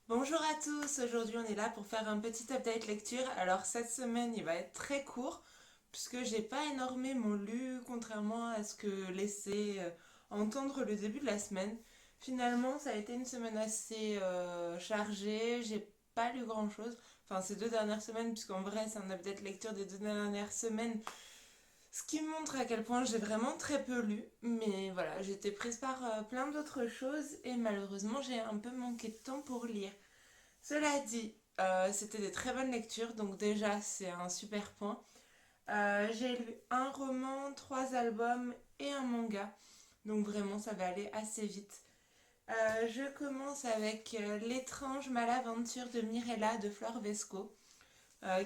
Bonjour à tous, aujourd'hui on est là pour faire un petit update lecture. Alors cette semaine il va être très court puisque j'ai pas énormément lu contrairement à ce que laissait entendre le début de la semaine. Finalement ça a été une semaine assez chargée, j'ai pas lu grand chose. Enfin ces 2 dernières semaines puisqu'en vrai c'est un update lecture des 2 dernières semaines. Ce qui montre à quel point j'ai vraiment très peu lu. Mais voilà, j'étais prise par plein d'autres choses et malheureusement j'ai un peu manqué de temps pour lire. Cela dit, c'était des très bonnes lectures, donc déjà c'est un super point. J'ai lu un roman, 3 albums et un manga, donc vraiment ça va aller assez vite. Je commence avec L'étrange malaventure de Mirella de Flore Vesco,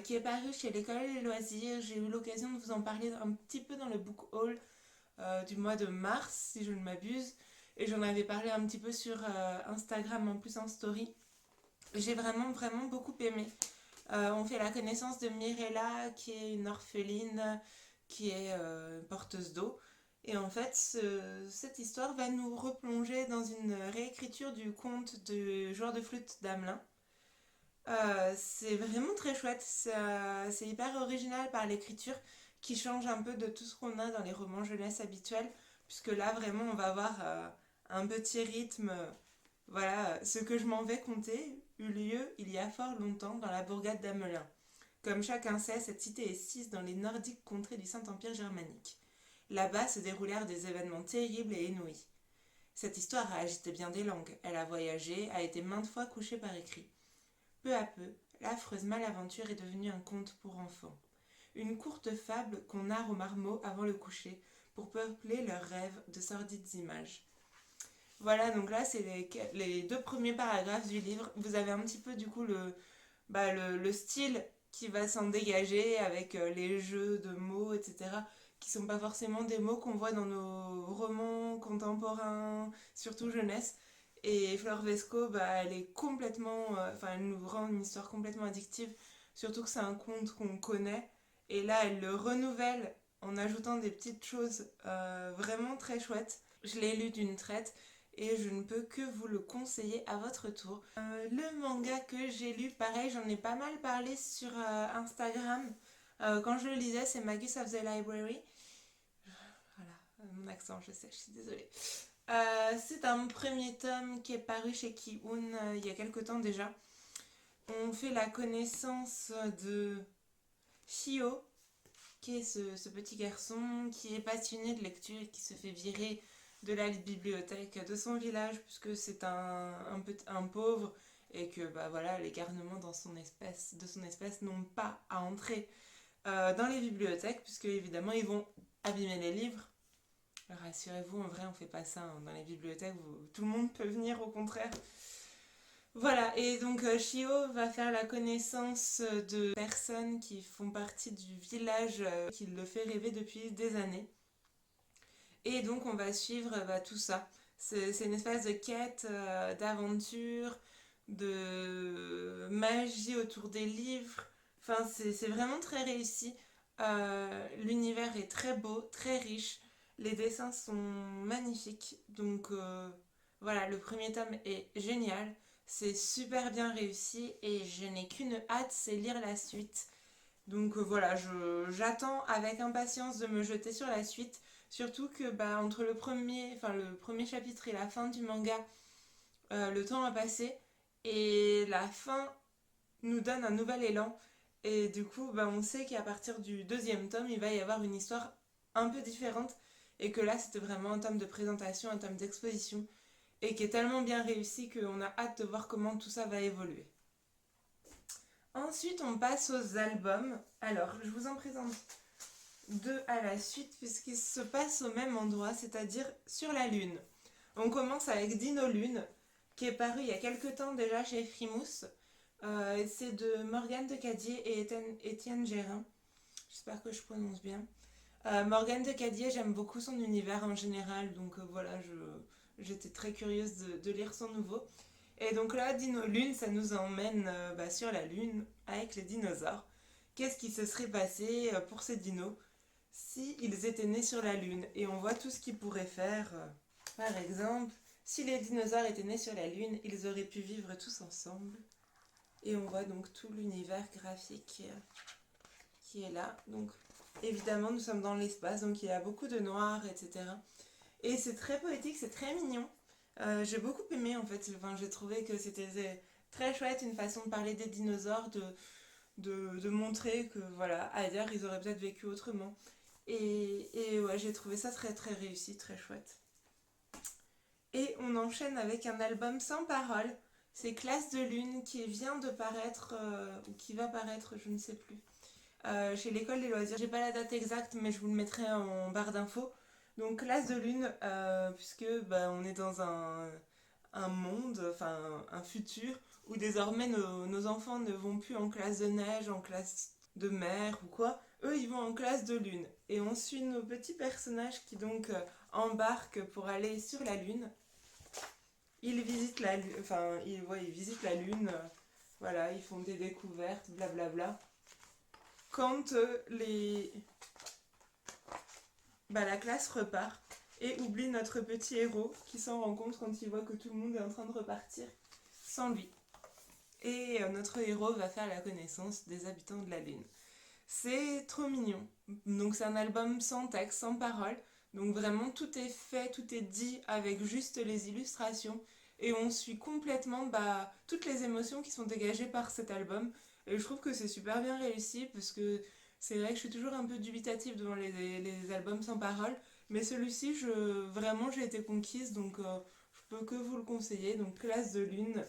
qui est paru chez l'École des loisirs. J'ai eu l'occasion de vous en parler un petit peu dans le book haul du mois de mars, si je ne m'abuse, et j'en avais parlé un petit peu sur Instagram en plus en story. J'ai vraiment beaucoup aimé. On fait la connaissance de Mirella, qui est une orpheline, qui est porteuse d'eau. Et en fait, cette histoire va nous replonger dans une réécriture du conte de joueur de flûte d'Amelin. C'est vraiment très chouette, c'est hyper original par l'écriture qui change un peu de tout ce qu'on a dans les romans jeunesse habituels, puisque là vraiment on va avoir un petit rythme. Voilà, ce que je m'en vais conter eut lieu il y a fort longtemps dans la bourgade d'Amelin. Comme chacun sait, cette cité est sise dans les nordiques contrées du Saint-Empire germanique. Là-bas se déroulèrent des événements terribles et inouïs. Cette histoire a agité bien des langues, elle a voyagé, a été maintes fois couchée par écrit. Peu à peu, l'affreuse malaventure est devenue un conte pour enfants. Une courte fable qu'on narre aux marmots avant le coucher pour peupler leurs rêves de sordides images. Voilà, donc là, c'est les 2 premiers paragraphes du livre. Vous avez un petit peu, du coup, le style qui va s'en dégager avec les jeux de mots, etc., qui sont pas forcément des mots qu'on voit dans nos romans contemporains, surtout jeunesse. Et Fleur Vesco, bah, elle est complètement. Enfin, elle nous rend une histoire complètement addictive, surtout que c'est un conte qu'on connaît. Et là, elle le renouvelle en ajoutant des petites choses vraiment très chouettes. Je l'ai lu d'une traite et je ne peux que vous le conseiller à votre tour. Le manga que j'ai lu, pareil, j'en ai pas mal parlé sur Instagram. Quand je le lisais, c'est Magus of the Library. Voilà, mon accent, je sais, je suis désolée. C'est un premier tome qui est paru chez Ki-hoon il y a quelque temps déjà. On fait la connaissance de Shio, qui est ce petit garçon qui est passionné de lecture et qui se fait virer de la bibliothèque de son village puisque c'est un pauvre et que bah voilà, les garnements de son espèce n'ont pas à entrer dans les bibliothèques puisque évidemment ils vont abîmer les livres. Rassurez-vous, en vrai on fait pas ça hein, dans les bibliothèques, tout le monde peut venir au contraire. Voilà, et donc Shio va faire la connaissance de personnes qui font partie du village qui le fait rêver depuis des années. Et donc on va suivre tout ça. C'est une espèce de quête, d'aventure, de magie autour des livres. Enfin, c'est vraiment très réussi. L'univers est très beau, très riche. Les dessins sont magnifiques. Donc voilà, le premier tome est génial. C'est super bien réussi et je n'ai qu'une hâte, c'est lire la suite. Donc voilà, j'attends avec impatience de me jeter sur la suite. Surtout que bah, entre le premier chapitre et la fin du manga, le temps a passé et la fin nous donne un nouvel élan. Et du coup, bah, on sait qu'à partir du deuxième tome, il va y avoir une histoire un peu différente. Et que là, c'était vraiment un tome de présentation, un tome d'exposition. Et qui est tellement bien réussi qu'on a hâte de voir comment tout ça va évoluer. Ensuite, on passe aux albums. Alors, je vous en présente deux à la suite puisqu'ils se passent au même endroit, c'est-à-dire sur la Lune. On commence avec Dino Lune, qui est paru il y a quelques temps déjà chez Frimousse. C'est de Morgane de Cadier et Étienne Gérin. J'espère que je prononce bien. Morgane de Cadier, j'aime beaucoup son univers en général, donc voilà, j'étais très curieuse de lire son nouveau. Et donc là, Dino Lune, ça nous emmène sur la Lune avec les dinosaures. Qu'est-ce qui se serait passé pour ces dinos si ils étaient nés sur la Lune? Et on voit tout ce qu'ils pourraient faire, par exemple, Si les dinosaures étaient nés sur la Lune, ils auraient pu vivre tous ensemble. Et on voit donc tout l'univers graphique qui est là. Donc évidemment, nous sommes dans l'espace, donc il y a beaucoup de noir, etc. Et c'est très poétique, c'est très mignon. J'ai beaucoup aimé en fait. Enfin, j'ai trouvé que c'était très chouette, une façon de parler des dinosaures, de montrer que voilà, ailleurs ils auraient peut-être vécu autrement. Et ouais, j'ai trouvé ça très très réussi, très chouette. Et on enchaîne avec un album sans parole. C'est Classe de Lune qui vient de paraître, ou qui va paraître, je ne sais plus, chez l'école des loisirs. J'ai pas la date exacte, mais je vous le mettrai en barre d'infos. Donc Classe de Lune, puisque bah, on est dans un monde, enfin un futur, où désormais nos enfants ne vont plus en classe de neige, en classe de mer ou quoi. Eux, ils vont en classe de lune. Et on suit nos petits personnages qui donc embarquent pour aller sur la lune. Ils visitent la lune, enfin, ils visitent la lune, voilà, ils font des découvertes, blablabla. Quand la classe repart et oublie notre petit héros qui s'en rend compte quand il voit que tout le monde est en train de repartir sans lui. Et notre héros va faire la connaissance des habitants de la Lune. C'est trop mignon. Donc c'est un album sans texte, sans parole. Donc vraiment tout est fait, tout est dit avec juste les illustrations. Et on suit complètement toutes les émotions qui sont dégagées par cet album. Et je trouve que c'est super bien réussi parce que c'est vrai que je suis toujours un peu dubitative devant les albums sans parole. Mais celui-ci, vraiment j'ai été conquise, donc je peux que vous le conseiller. Donc Classe de Lune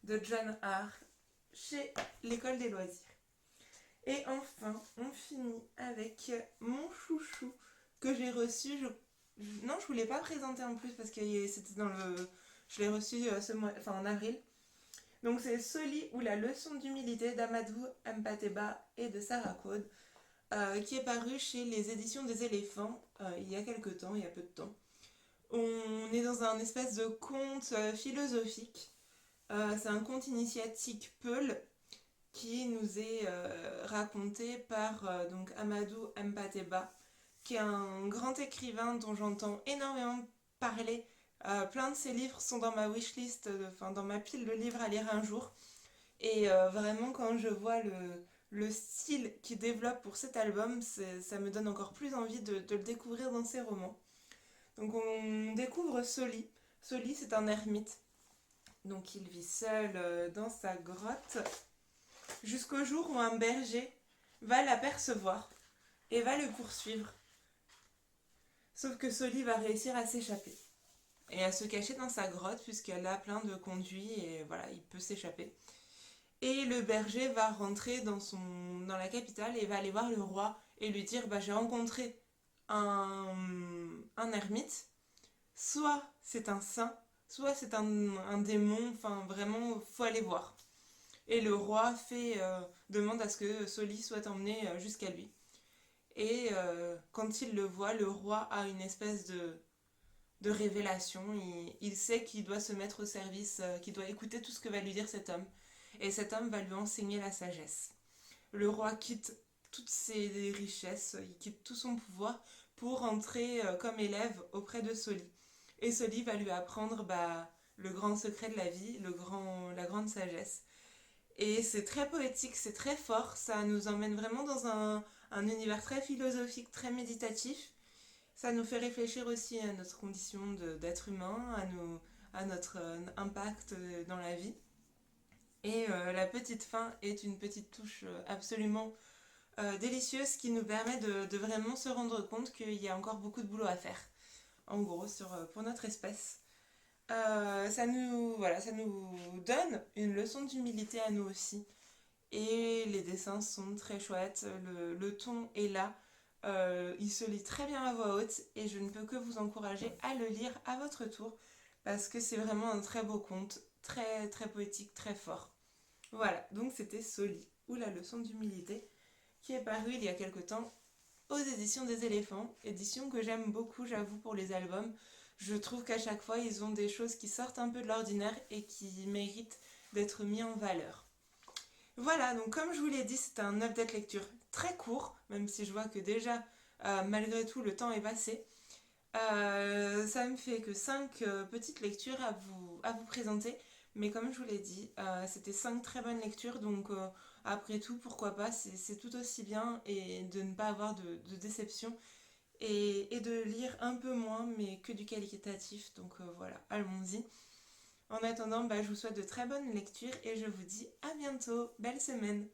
de John Hart chez l'école des loisirs. Et enfin, on finit avec mon chouchou que j'ai reçu. Non, je ne vous l'ai pas présenté en plus parce que c'était dans le. Je l'ai reçu en avril. Donc c'est Soli ou la leçon d'humilité d'Amadou Mpateba et de Sarah Code, qui est paru chez les éditions des éléphants il y a quelques temps, il y a peu de temps. On est dans un espèce de conte philosophique. C'est un conte initiatique Peul qui nous est raconté par donc Amadou Mpateba, qui est un grand écrivain dont j'entends énormément parler. Plein de ses livres sont dans ma wishlist, dans ma pile de livres à lire un jour. Et vraiment, quand je vois le style qu'il développe pour cet album, ça me donne encore plus envie de le découvrir dans ses romans. Donc on découvre Soli. Soli, c'est un ermite. Donc il vit seul dans sa grotte jusqu'au jour où un berger va l'apercevoir et va le poursuivre. Sauf que Soli va réussir à s'échapper et à se cacher dans sa grotte puisqu'elle a plein de conduits et voilà, il peut s'échapper. Et le berger va rentrer dans la capitale et va aller voir le roi et lui dire j'ai rencontré un ermite, soit c'est un saint, soit c'est un démon, enfin vraiment, faut aller voir. Et le roi demande à ce que Soli soit emmené jusqu'à lui. Et quand il le voit, le roi a une espèce de révélation. Il sait qu'il doit se mettre au service, qu'il doit écouter tout ce que va lui dire cet homme. Et cet homme va lui enseigner la sagesse. Le roi quitte toutes ses richesses, il quitte tout son pouvoir pour entrer comme élève auprès de Soli. Et Soli va lui apprendre le grand secret de la vie, la grande sagesse. Et c'est très poétique, c'est très fort, ça nous emmène vraiment dans un univers très philosophique, très méditatif. Ça nous fait réfléchir aussi à notre condition d'être humain, à notre impact dans la vie. Et la petite fin est une petite touche absolument délicieuse qui nous permet de vraiment se rendre compte qu'il y a encore beaucoup de boulot à faire, en gros, pour notre espèce. Ça nous donne une leçon d'humilité à nous aussi. Et les dessins sont très chouettes, le ton est là, il se lit très bien à voix haute et je ne peux que vous encourager à le lire à votre tour parce que c'est vraiment un très beau conte, très très poétique, très fort. Voilà, donc c'était Soli ou la leçon d'humilité qui est paru il y a quelque temps aux éditions des éléphants, édition que j'aime beaucoup, j'avoue, pour les albums. Je trouve qu'à chaque fois ils ont des choses qui sortent un peu de l'ordinaire et qui méritent d'être mis en valeur. Voilà, donc comme je vous l'ai dit, c'est un update lecture très court, même si je vois que déjà, malgré tout, le temps est passé. Ça me fait que 5 petites lectures à vous présenter. Mais comme je vous l'ai dit, c'était 5 très bonnes lectures. Donc après tout, pourquoi pas, c'est tout aussi bien. Et de ne pas avoir de déception. Et de lire un peu moins, mais que du qualitatif. Donc voilà, allons-y. En attendant, bah, je vous souhaite de très bonnes lectures et je vous dis à bientôt. Belle semaine!